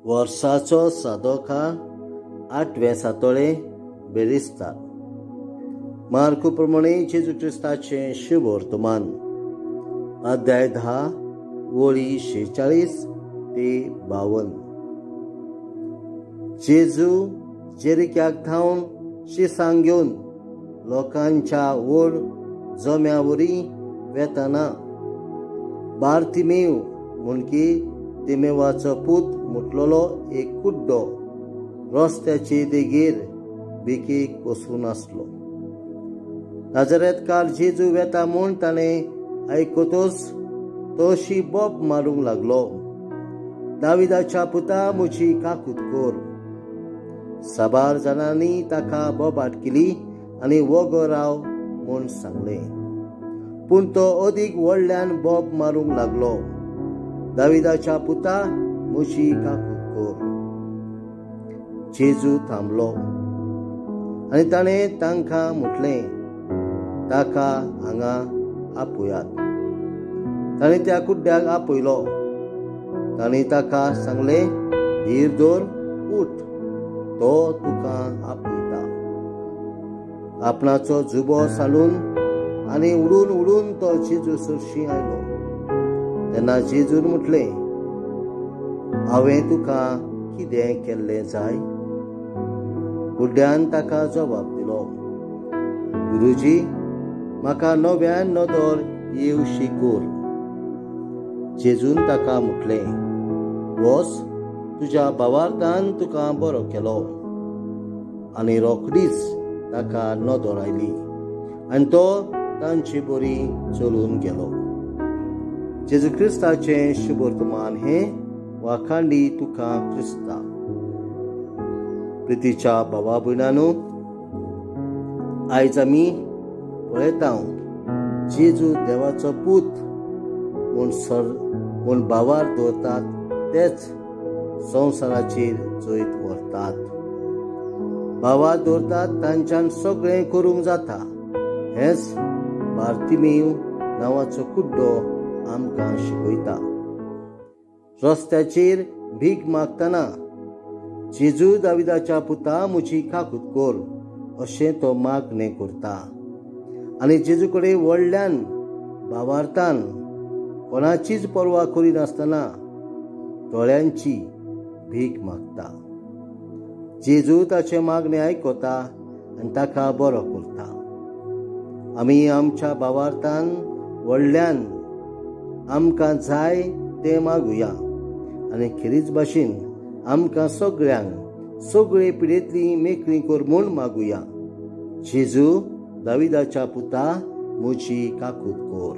वर्साचो सादोका 8वें सातोळे बेरिस्तार. मार्क प्रमाणे जेजू क्रिस्ताचे शुभ वर्तमान अध्याय 10 वळी 46 ते 52. जेजू जेरिक्याक धांवन शिसांक घेवन लोकांच्या व्हड जम्यावरी वेताना बार्तिमेव म्हणकी तिमेवाचो पूत मुटलेलो एक कुड्डो रस्त्याचे देगेर बेकेक बसून आसलो. नाजरेतकार जेजू वेता म्हूण ताणें आयकतच तोशी बोब मारूंक लागलो, दाविदाच्या पुता म्हजी काकूट कर. साबार जाणांनी ताका बोबाट केली आनी वगो राव म्हूण सांगलें. पूण तो अदीक व्हडल्यान बोब मारूंक लागलो, दाविदाच्या पुता म्हजी काकूट कर. जेजू थांबलो आनी ताणें तांकां म्हटलें, ताका हांगा आपयात. ताणें त्या कुड्ड्याक आपयलो. तांणी ताका सांगलें, धीर दवर, उठ, तो तुका आपयता. आपणाचो जुबो सांडून आनी उडून उडून तो जेजू सरशी आयलो. तेन्ना जेजून म्हटलें, हांवें तुका कितें केल्लें जाय? कुड्ड्यान ताका जबाब दिलो, गुरुजी, म्हाका नव्यान नदर येवशी कर. जेजून ताका म्हटलें, वच, तुज्या भावार्थान तुका बरो केलो. आनी रोखडीच ताका नदर आयली आनी तो तांची बरी चलून गेलो. जेजू क्रिस्ताचें शुभ वर्तमान हें वाखांडी तुका क्रिस्ता. प्रितीच्या भावा भयणांनो, आयज आमी पळयता जेजू देवाचो पूत म्हूण भावार दवरतात, तेच संवसाराचेर जैत व्हरतात. भावार दवरतात तांच्यान सगळें करूंक जाता, हेंच बार्तिमेव नांवाचो कुड्डो आमकां शिकयता. रस्त्याचेर भीक मागतना जेजू दाविदाच्या पुता म्हजी काकूट कर अशें तो मागणें करता. आनी जेजू कडेन व्हडल्यान भावार्थान कोणाचीच पर्वा करिनासतना दोळ्यांची भीक मागता. जेजू ताचे मागणें आयकता आनी ताका बरो करता. आमी आमच्या भावार्थान व्हडल्यान आमकां जाय तें मागुया आनी खेरीज भाशेन आमकां सगळ्यांक सगळे पिडेंतली मेकळी कर म्हूण मागुया. जेजू दाविदाच्या पुता म्हजी काकूट कर.